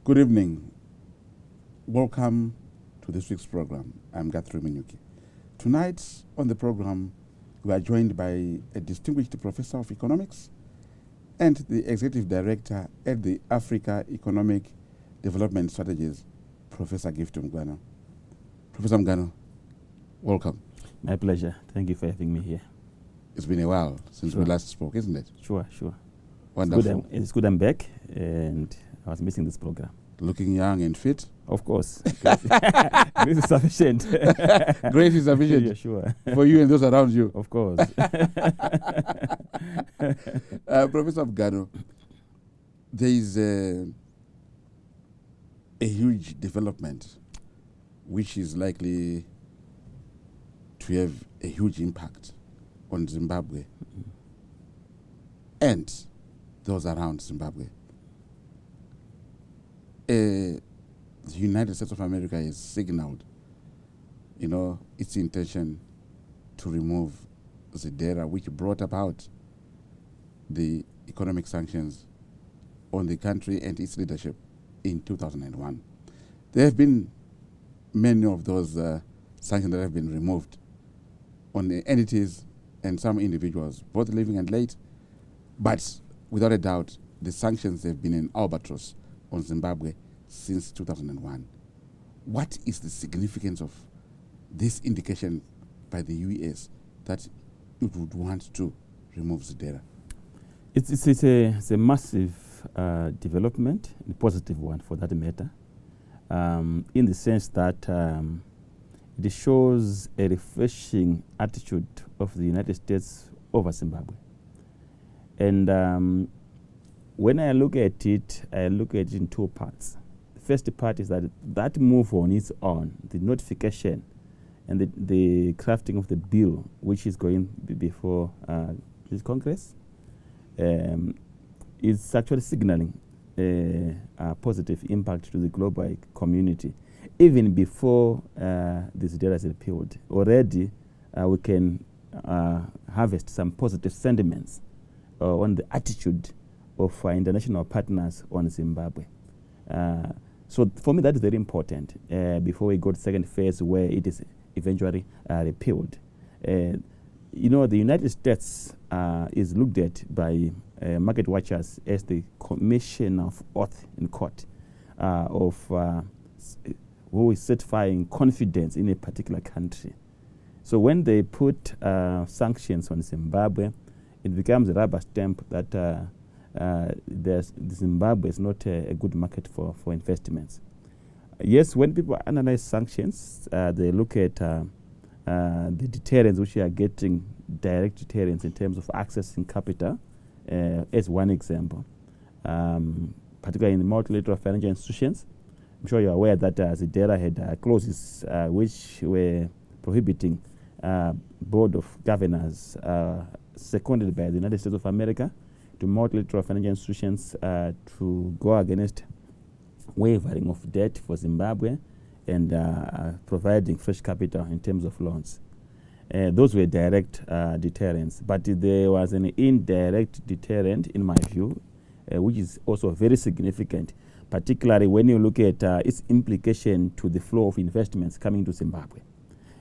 Good evening. Welcome to this week's program. I'm Guthrie Munyuki. Tonight on the program, we are joined by a distinguished professor of economics and the executive director at the Africa Economic Development Strategies, Professor Mugano. Professor Mugano, welcome. My pleasure. Thank you for having me here. It's been a while since we last spoke, isn't it? Sure. Wonderful. It's good I'm back, and I was missing this program. Looking young and fit? Of course. This is sufficient. Grace is sufficient. Yeah, sure. For you and those around you. Of course. Professor Mugano, there is a huge development which is likely to have a huge impact on Zimbabwe and those around Zimbabwe. The United States of America has signaled, its intention to remove ZIDERA, which brought about the economic sanctions on the country and its leadership in 2001. There have been many of those sanctions that have been removed on the entities and some individuals, both living and late, but without a doubt, the sanctions have been an albatross on Zimbabwe since 2001. What is the significance of this indication by the US that it would want to remove ZIDERA? It's a massive development, a positive one for that matter, in the sense that it shows a refreshing attitude of the United States over Zimbabwe. And when I look at it in two parts. The first part is that move on its own, the notification and the crafting of the bill, which is going before this Congress, is actually signaling a positive impact to the global community. Even before this data is repealed, already we can harvest some positive sentiments on the attitude of international partners on Zimbabwe. So for me, that is very important before we go to the second phase where it is eventually repealed. The United States is looked at by market watchers as the commission of oath in court of who is certifying confidence in a particular country. So when they put sanctions on Zimbabwe, it becomes a rubber stamp that Zimbabwe is not a good market for investments. Yes, when people analyze sanctions, they look at the deterrents which are getting, direct deterrents in terms of accessing capital, as one example, particularly in the multilateral financial institutions. I'm sure you're aware that ZIDERA had clauses which were prohibiting board of governors seconded by the United States of America to multilateral financial institutions to go against waiving of debt for Zimbabwe and providing fresh capital in terms of loans. Those were direct deterrents, but there was an indirect deterrent, in my view, which is also very significant, particularly when you look at its implication to the flow of investments coming to Zimbabwe.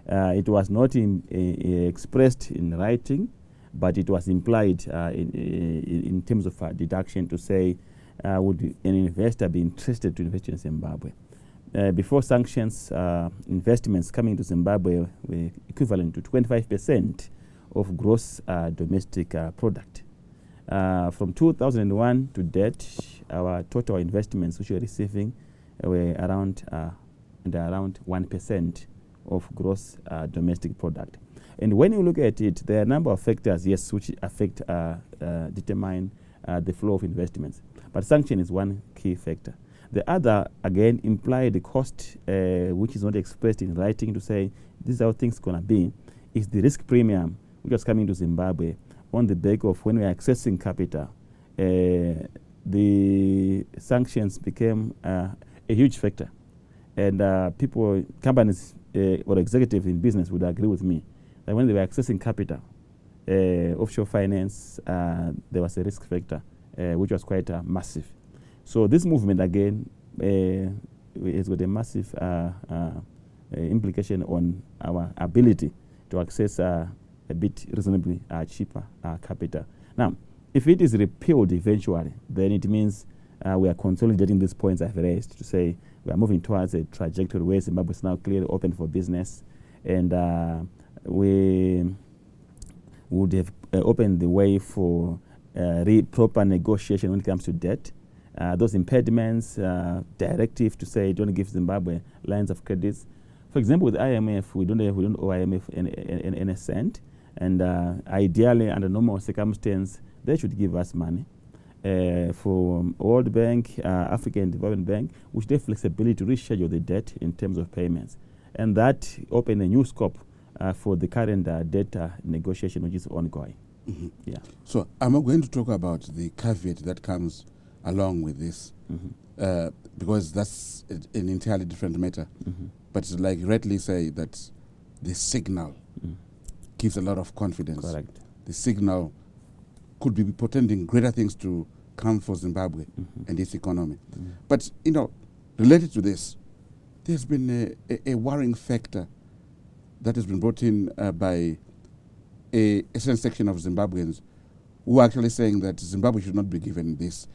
It was not expressed in writing, but it was implied in terms of deduction to say, would an investor be interested to invest in Zimbabwe? Before sanctions, investments coming to Zimbabwe were equivalent to 25% of gross domestic product. From 2001 to date, our total investments which we're receiving were around 1% of gross domestic product. And when you look at it, there are a number of factors, yes, which affect, determine the flow of investments. But sanction is one key factor. The other, again, imply the cost, which is not expressed in writing to say this is how things going to be, is the risk premium which was coming to Zimbabwe on the back of when we are accessing capital. The sanctions became a huge factor. And companies or executives in business would agree with me that when they were accessing capital, offshore finance, there was a risk factor, which was quite massive. So this movement, again, it's got a massive implication on our ability to access a bit reasonably cheaper capital. Now, if it is repealed eventually, then it means we are consolidating these points I've raised to say we are moving towards a trajectory where Zimbabwe is now clearly open for business, and we would have opened the way for proper negotiation when it comes to debt. Those impediments, directive to say don't give Zimbabwe lines of credits. For example, with IMF, we don't owe IMF any cent, and ideally, under normal circumstances, they should give us money. For World Bank, African Development Bank, we should have flexibility to reschedule the debt in terms of payments, and that open a new scope for the current debt negotiation, which is ongoing. Mm-hmm. Yeah. So I'm going to talk about the caveat that comes along with this, because that's an entirely different matter. But like rightly say that the signal gives a lot of confidence. Correct. The signal could be portending greater things to come for Zimbabwe and its economy. But, you know, related to this, there's been a worrying factor that has been brought in by a certain section of Zimbabweans who are actually saying that Zimbabwe should not be given this.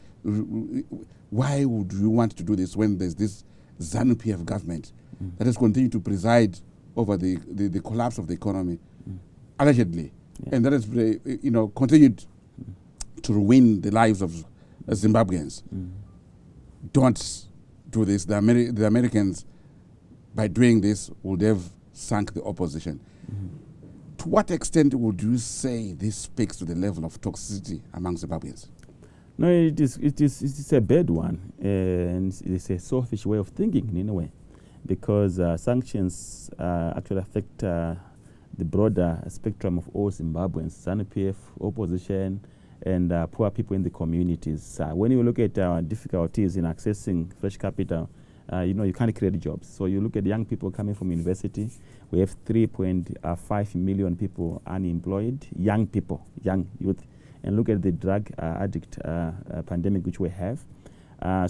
Why would you want to do this when there's this ZANU-PF government that has continued to preside over the collapse of the economy, allegedly, and that has continued to ruin the lives of Zimbabweans? Don't do this. The Americans, by doing this, would have sunk the opposition. To what extent would you say this speaks to the level of toxicity among Zimbabweans? No, it is a bad one, and it's a selfish way of thinking in a way, because sanctions actually affect the broader spectrum of all Zimbabweans, ZANU-PF, opposition, and poor people in the communities. When you look at difficulties in accessing fresh capital, you can't create jobs. So you look at young people coming from university. We have 3.5 million people unemployed, young people, young youth. And look at the drug addict pandemic which we have.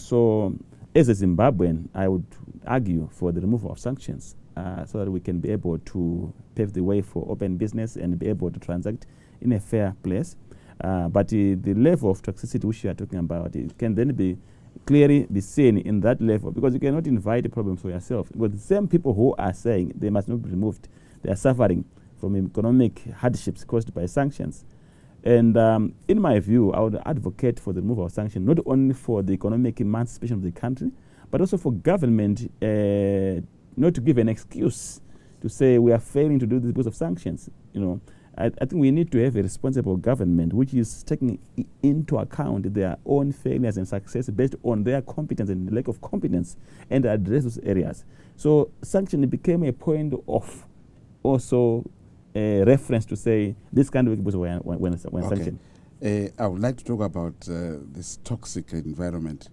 So as a Zimbabwean, I would argue for the removal of sanctions so that we can be able to pave the way for open business and be able to transact in a fair place. But the level of toxicity which you are talking about, it can then be clearly be seen in that level, because you cannot invite the problem for yourself. But the same people who are saying they must not be removed, they are suffering from economic hardships caused by sanctions. And in my view, I would advocate for the removal of sanctions, not only for the economic emancipation of the country, but also for government not to give an excuse to say we are failing to do this because of sanctions. I think we need to have a responsible government which is taking into account their own failures and success based on their competence and lack of competence, and address those areas. So sanction became a point of also a reference to say this kind of was when sanctioned. I would like to talk about this toxic environment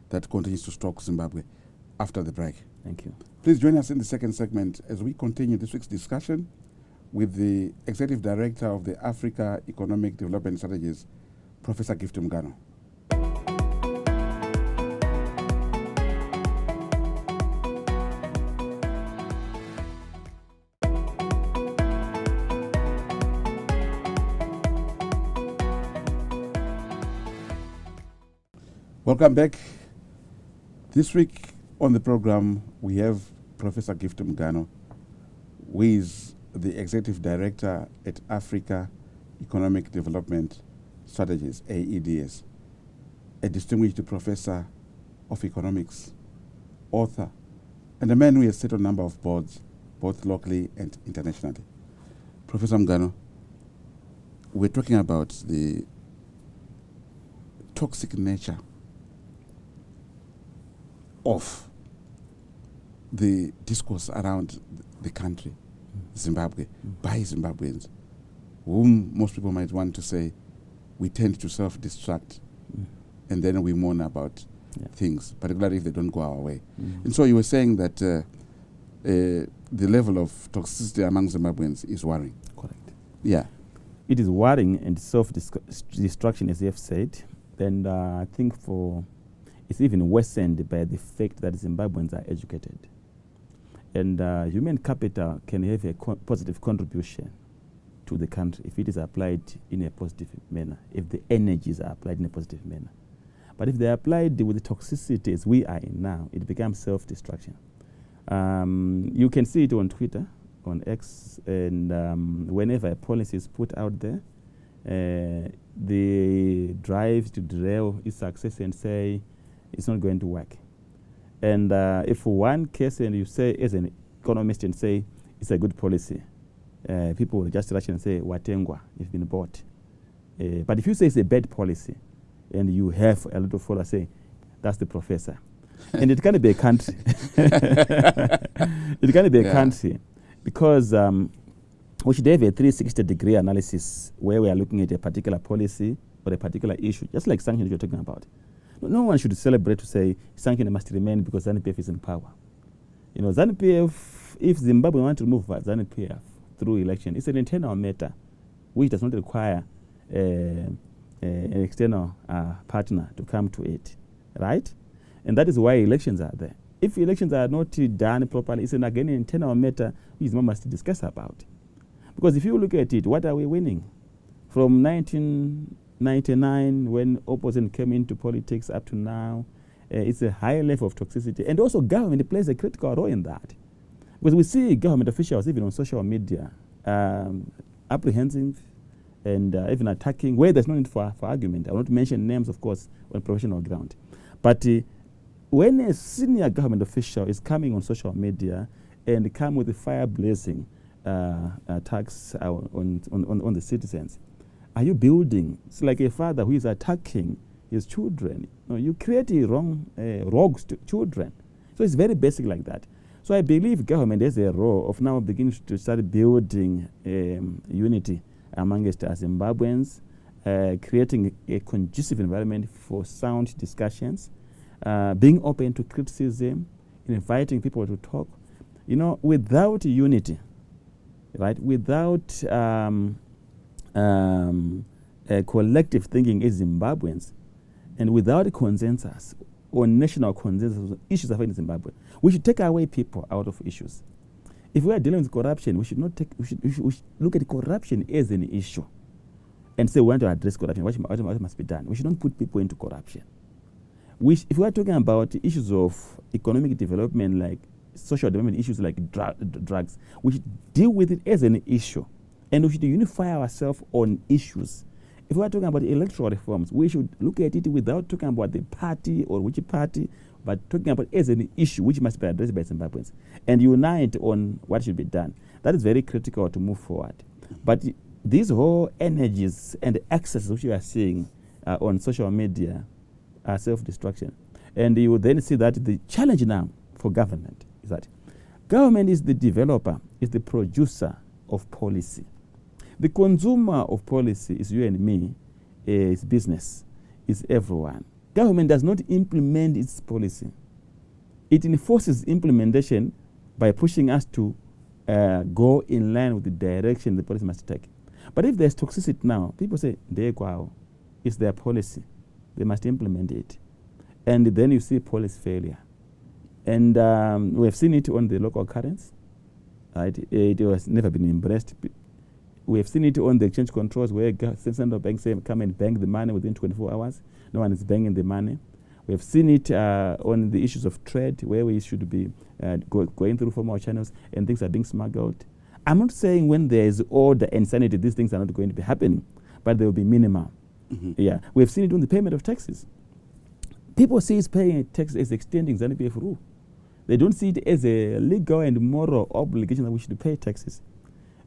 that continues to stalk Zimbabwe after the break. Thank you. Please join us in the second segment as we continue this week's discussion with the Executive Director of the Africa Economic Development Strategies, Professor Guthrie Mugano. Welcome back. This week on the program, we have Professor Guthrie Mugano, who is the Executive Director at Africa Economic Development Strategies, AEDS, a distinguished professor of economics, author, and a man who has sat on a number of boards, both locally and internationally. Professor Mugano, we're talking about the toxic nature of the discourse around the country, Zimbabwe, by Zimbabweans, whom most people might want to say we tend to self-destruct and then we mourn about things, particularly if they don't go our way. And so you were saying that the level of toxicity among Zimbabweans is worrying. Correct. Yeah. It is worrying and self-destruction, as you have said. And I think for is even worsened by the fact that Zimbabweans are educated. And human capital can have a positive contribution to the country if it is applied in a positive manner, if the energies are applied in a positive manner. But if they are applied with the toxicities we are in now, it becomes self-destruction. You can see it on Twitter, on X, and whenever a policy is put out there, the drive to derail its success and say it's not going to work. And if one case and you say as an economist and say it's a good policy, people will just rush and say watengwa, you've been bought. But if you say it's a bad policy and you have a lot of followers say that's the professor, and it can't be a country. It can't be a country because we should have a 360-degree analysis where we are looking at a particular policy or a particular issue, just like sanctions you're talking about. No one should celebrate to say sanctions must remain because ZANU-PF is in power. You know, ZANU-PF, if Zimbabwe want to remove ZANU-PF through election, it's an internal matter which does not require an external partner to come to it, right? And that is why elections are there. If elections are not done properly, it's again an internal matter which Zimbabwe must discuss about. Because if you look at it, what are we winning? From 1999, when opposition came into politics up to now, it's a high level of toxicity. And also government plays a critical role in that. Because we see government officials, even on social media, apprehensive and even attacking, where there's no need for argument. I will not mention names, of course, on professional ground. But when a senior government official is coming on social media and come with a fire-blazing attacks on the citizens, are you building? It's like a father who is attacking his children. You create rogue children. So it's very basic like that. So I believe government has a role of now beginning to start building unity amongst us Zimbabweans, creating a conducive environment for sound discussions, being open to criticism, inviting people to talk. You know, without unity, right, without collective thinking as Zimbabweans, and without consensus or national consensus on issues affecting Zimbabwe, we should take away people out of issues. If we are dealing with corruption, we should not take. We should look at corruption as an issue, and say we want to address corruption. What must be done? We should not put people into corruption. If we are talking about issues of economic development, like social development issues like drugs, we should deal with it as an issue, and we should unify ourselves on issues. If we are talking about electoral reforms, we should look at it without talking about the party or which party, but talking about it as an issue which must be addressed by Zimbabweans and unite on what should be done. That is very critical to move forward. But these whole energies and excesses which you are seeing on social media are self-destruction. And you will then see that the challenge now for government is that government is the developer, is the producer of policy. The consumer of policy is you and me, is business, is everyone. Government does not implement its policy. It enforces implementation by pushing us to go in line with the direction the policy must take. But if there's toxicity now, people say, it's their policy. They must implement it. And then you see policy failure. And we have seen it on the local currency. Right? It has never been embraced. We have seen it on the exchange controls where central banks say come and bank the money within 24 hours. No one is banking the money. We have seen it on the issues of trade where we should be going through formal channels and things are being smuggled. I'm not saying when there is order and sanity, these things are not going to be happening, but they will be minimal. Mm-hmm. Yeah, we have seen it on the payment of taxes. People see paying taxes as extending ZANU-PF rule. They don't see it as a legal and moral obligation that we should pay taxes.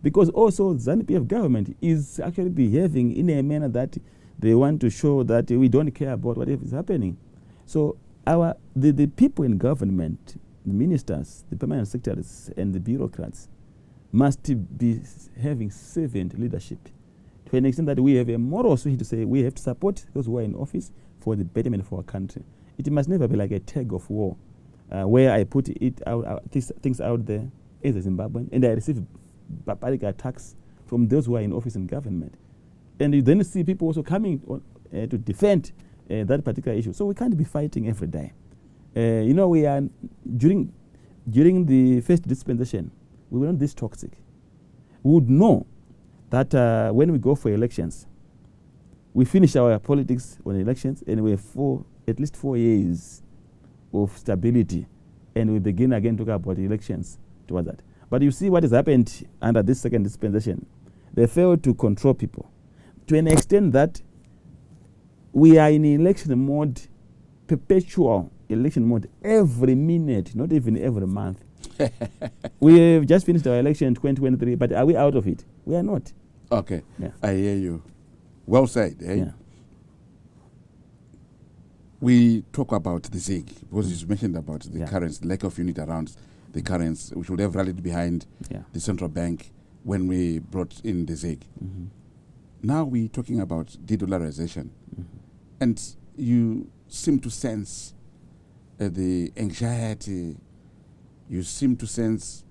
Because also ZANU-PF government is actually behaving in a manner that they want to show that we don't care about whatever is happening. So the people in government, the ministers, the permanent secretaries, and the bureaucrats must be having servant leadership to an extent that we have a moral switch to say we have to support those who are in office for the betterment of our country. It must never be like a tug of war where I put things out there as a Zimbabwean and I receive barbaric attacks from those who are in office in government. And you then see people also coming to defend that particular issue. So we can't be fighting every day. We are during the first dispensation, we were not this toxic. We would know that when we go for elections, we finish our politics on elections, and we have at least 4 years of stability, and we begin again to talk about elections towards that. But you see what has happened under this second dispensation. They failed to control people to an extent that we are in election mode, perpetual election mode, every minute, not even every month. We have just finished our election in 2023, but are we out of it? We are not. Okay, Yeah. I hear you. Well said. Eh? Yeah. We talk about the ZIG, because you mentioned about the Yeah. currency, lack of unity around the currency. We should have rallied behind the central bank when we brought in the ZIG. Mm-hmm. Now we're talking about de-dollarization. Mm-hmm. And you seem to sense the anxiety. You seem to sense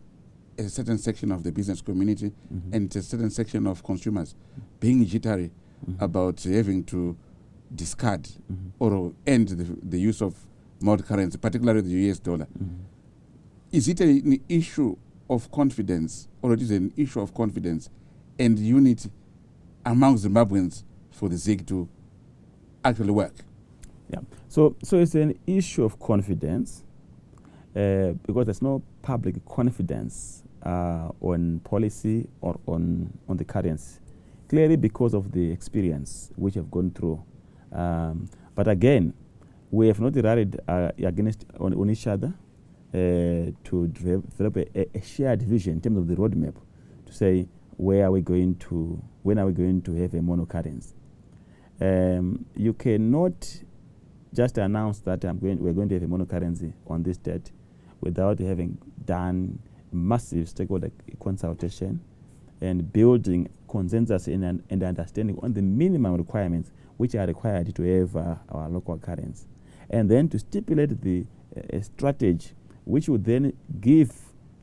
a certain section of the business community and a certain section of consumers being jittery about having to discard or end the use of multi-currency, particularly the US dollar. Is it an issue of confidence, or it is an issue of confidence and unity among Zimbabweans for the ZIG to actually work? Yeah. So it's an issue of confidence because there's no public confidence on policy or on the currency. Clearly because of the experience which have gone through. But again, we have not rallied against on each other to develop a shared vision in terms of the roadmap to say when are we going to have a monocurrency. You cannot just announce that we're going to have a monocurrency on this date without having done massive stakeholder consultation and building consensus and understanding on the minimum requirements which are required to have our local currency. And then to stipulate a strategy which would then give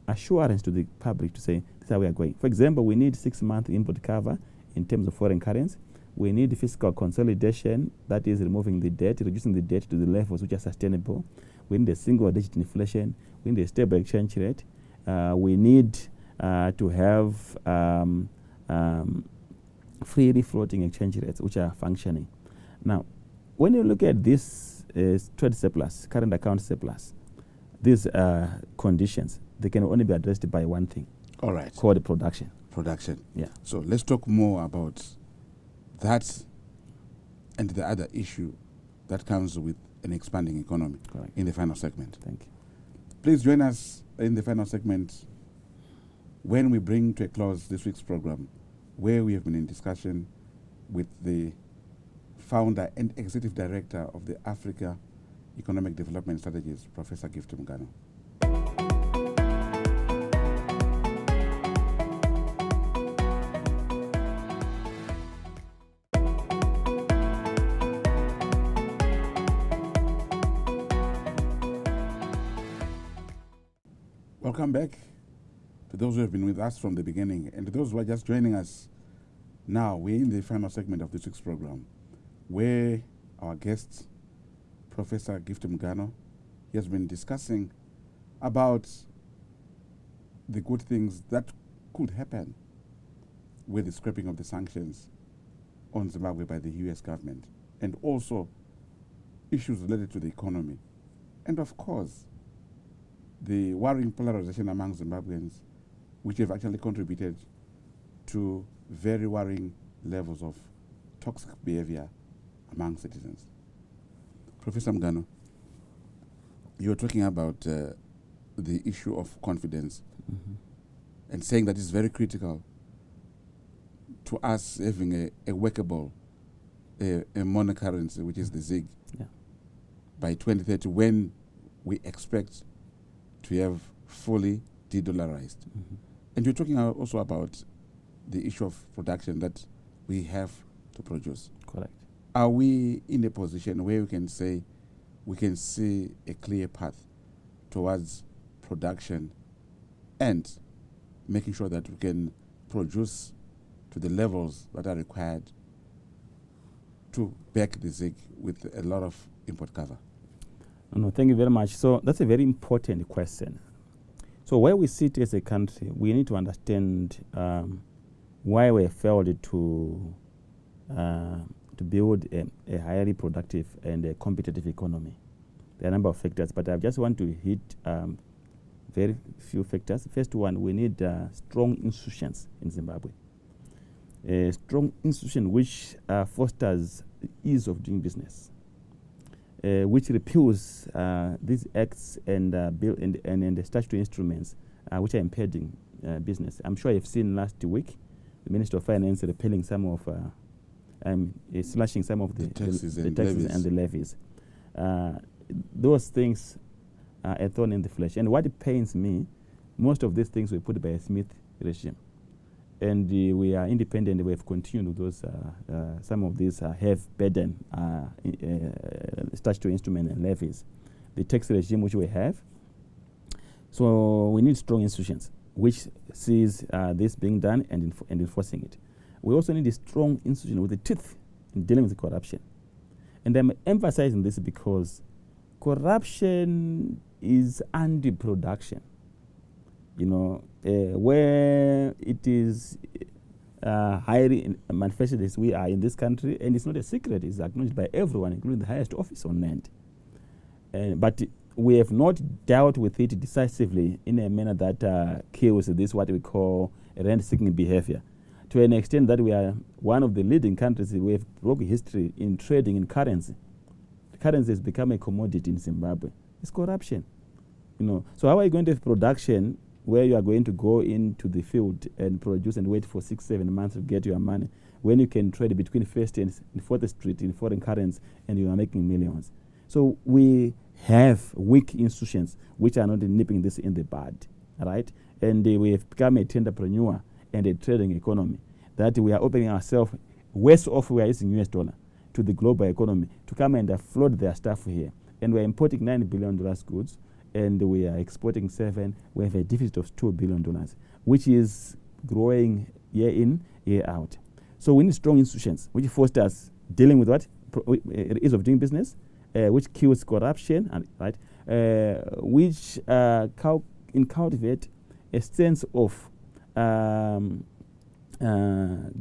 assurance to the public to say, this is how we are going. For example, we need 6-month import cover in terms of foreign currency. We need fiscal consolidation, that is removing the debt, reducing the debt to the levels which are sustainable. We need a single-digit inflation. We need a stable exchange rate. We need to have freely floating exchange rates which are functioning. Now, when you look at this trade surplus, current account surplus, these conditions, they can only be addressed by one thing. All right. Called production. Production. Yeah. So let's talk more about that and the other issue that comes with an expanding economy. Correct. In the final segment. Thank you. Please join us in the final segment when we bring to a close this week's program, where we have been in discussion with the founder and executive director of the Africa Economic Development Strategies, Professor Guthrie Mugano. Welcome back to those who have been with us from the beginning, and to those who are just joining us now. We're in the final segment of this week's program, where our guest, Professor Guthrie Mugano, he has been discussing about the good things that could happen with the scrapping of the sanctions on Zimbabwe by the US government, and also issues related to the economy. And of course, the worrying polarization among Zimbabweans, which have actually contributed to very worrying levels of toxic behavior among citizens. Professor Mugano, you're talking about the issue of confidence and saying that it's very critical to us having a workable a monocurrency, which is the ZIG, by 2030, when we expect to have fully de-dollarized. And you're talking also about the issue of production that we have to produce. Correct. Are we in a position where we can say we can see a clear path towards production and making sure that we can produce to the levels that are required to back the ZIG with a lot of import cover? No, thank you very much. So that's a very important question. So where we sit as a country, we need to understand why we failed to build a highly productive and a competitive economy. There are a number of factors, but I just want to hit very few factors. First one, we need strong institutions in Zimbabwe. A strong institution which fosters ease of doing business, which repeals these acts and the statutory instruments which are impeding business. I'm sure you've seen last week the Minister of Finance repealing some of, slashing some of the taxes and the levies. Those things are a thorn in the flesh. And what pains me, most of these things were put by a Smith regime. And we are independent. We have continued those. Some of these have burden statutory instrument and levies. The tax regime which we have. So we need strong institutions which sees this being done and enforcing it. We also need a strong institution with the teeth in dealing with the corruption. And I'm emphasizing this because corruption is anti-production. You know, where it is highly manifested as we are in this country, and it's not a secret, it's acknowledged by everyone, including the highest office on land. But we have not dealt with it decisively in a manner that kills this, what we call rent-seeking behavior. To an extent that we are one of the leading countries, we have broken history in trading in currency. Currency has become a commodity in Zimbabwe. It's corruption. You know, so how are you going to have production where you are going to go into the field and produce and wait for 6-7 months to get your money, when you can trade between 1st and 4th Street in foreign currency and you are making millions? So we have weak institutions which are not nipping this in the bud, right? And we have become a entrepreneur and a trading economy that we are opening ourselves worse off. We are using US dollar to the global economy to come and float their stuff here. And we're importing $9 billion goods, and we are exporting 7. We have a deficit of $2 billion, which is growing year in, year out. So we need strong institutions which fosters dealing with what? Ease of doing business, which kills corruption, and right? Which cultivate a sense of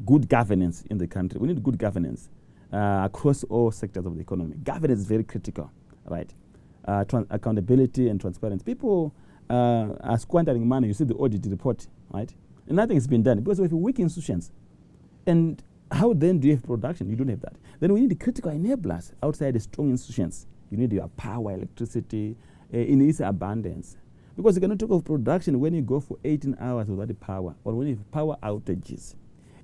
good governance in the country. We need good governance across all sectors of the economy. Governance is very critical, right? Accountability and transparency. People are squandering money. You see the audit report, right? And nothing has been done because we have weak institutions. And how then do you have production? You don't have that. Then we need the critical enablers outside the strong institutions. You need your power, electricity in its abundance. Because you cannot talk of production when you go for 18 hours without the power, or when you have power outages.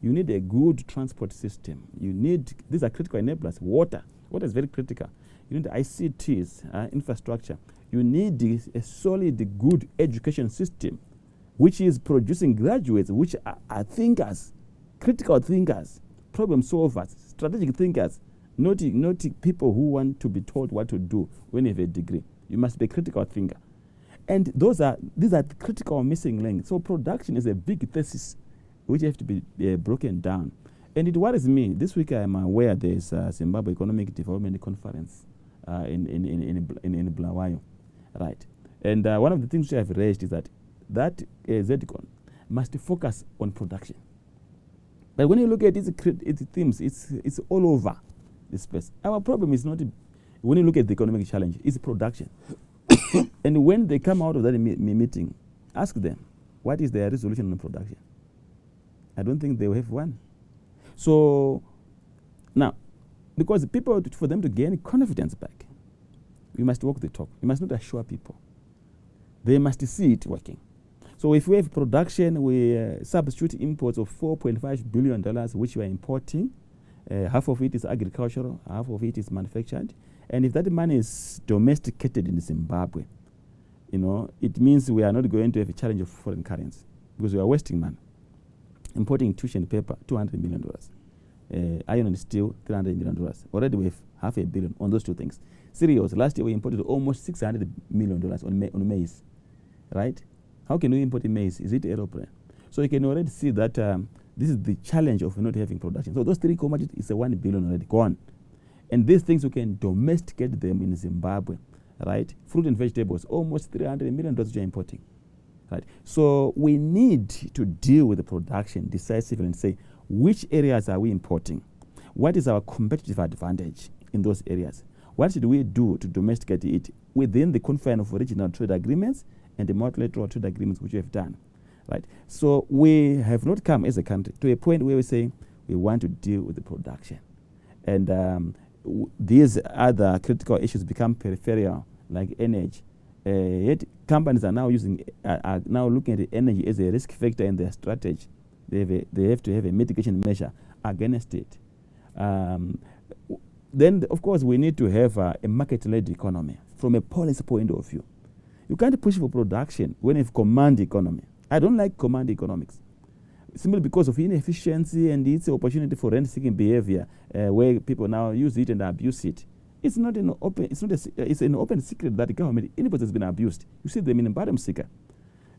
You need a good transport system. You need, these are critical enablers. Water is very critical. You need ICTs, infrastructure. You need a solid, good education system, which is producing graduates which are thinkers, critical thinkers, problem solvers, strategic thinkers, not people who want to be told what to do when you have a degree. You must be a critical thinker. And these are the critical missing links. So production is a big thesis which have to be broken down. And it worries me. This week I am aware there is a Zimbabwe Economic Development Conference in Bulawayo, right? And one of the things which I have raised is that ZCon must focus on production. But when you look at its themes, it's all over the space. Our problem is not, when you look at the economic challenge, it's production. And when they come out of that meeting, ask them, what is their resolution on production? I don't think they will have one. So now, because people, for them to gain confidence back, we must walk the talk. We must not assure people. They must see it working. So if we have production, we substitute imports of $4.5 billion, which we are importing. Half of it is agricultural, half of it is manufactured. And if that money is domesticated in Zimbabwe, you know, it means we are not going to have a challenge of foreign currency because we are wasting money. Importing tissue and paper, $200 million. Iron and steel, $300 million. Already we have $500 million on those two things. Cereals, last year we imported almost $600 million on maize, right? How can we import maize? Is it aeroplane? So you can already see that this is the challenge of not having production. So those three commodities is a $1 billion already gone And these things, we can domesticate them in Zimbabwe, right? Fruit and vegetables, almost $300 million which are importing, right? So we need to deal with the production decisively and say, which areas are we importing? What is our competitive advantage in those areas? What should we do to domesticate it within the confine of regional trade agreements and the multilateral trade agreements which we have done, right? So we have not come as a country to a point where we say we want to deal with the production. And these other critical issues become peripheral, like energy. Yet companies are now looking at energy as a risk factor in their strategy. They have to have a mitigation measure against it. Then, of course, we need to have a market-led economy from a policy point of view. You can't push for production when you have command economy. I don't like command economics, simply because of inefficiency and its opportunity for rent-seeking behavior, where people now use it and abuse it. It's not an open. It's an open secret that the government inputs has been abused. You see them in bottom seeker.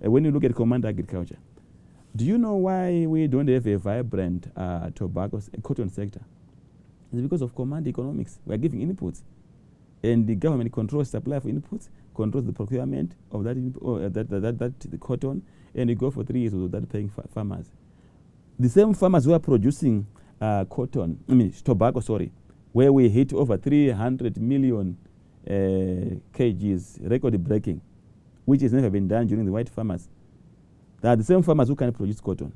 When you look at command agriculture, do you know why we don't have a vibrant tobacco cotton sector? It's because of command economics. We are giving inputs, and the government controls supply of inputs, controls the procurement of that the cotton, and you go for 3 years without paying farmers. The same farmers who are producing tobacco, where we hit over 300 million kgs, record breaking, which has never been done during the white farmers. They are the same farmers who can produce cotton.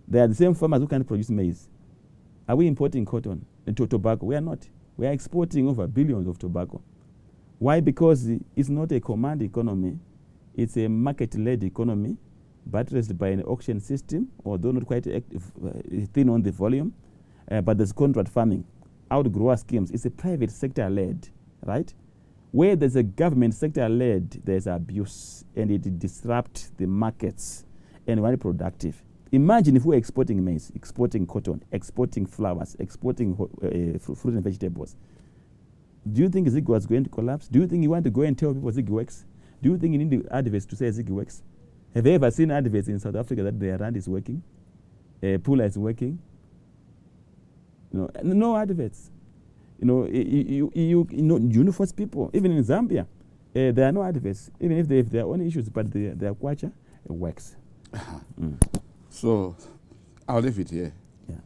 They are the same farmers who can produce maize. Are we importing cotton into tobacco? We are not. We are exporting over billions of tobacco. Why? Because it's not a command economy. It's a market-led economy, buttressed by an auction system, although not quite thin on the volume. But there's contract farming, outgrower schemes. It's a private sector-led, right? Where there's a government sector-led, there's abuse, and it disrupts the markets and very productive. Imagine if we're exporting maize, exporting cotton, exporting flowers, exporting fruit and vegetables. Do you think ZIG was going to collapse? Do you think you want to go and tell people ZIG works? Do you think you need the adverts to say ZIG works? Have you ever seen adverts in South Africa that their rand is working? Pula is working? No adverts. You force people, even in Zambia, there are no adverts, even if they have their own issues, but their kwacha, it works. So I'll leave it here. Yeah.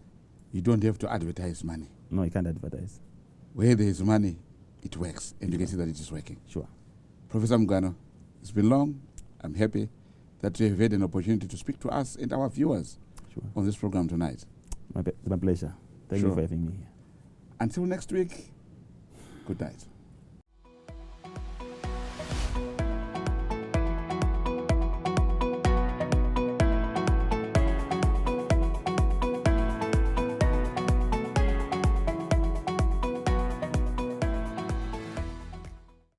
You don't have to advertise money. No, you can't advertise. Where there is money, it works, and you can see that it is working. Sure. Professor Mugano, it's been long. I'm happy that you have had an opportunity to speak to us and our viewers on this program tonight. My pleasure. Thank you for having me here. Until next week, good night.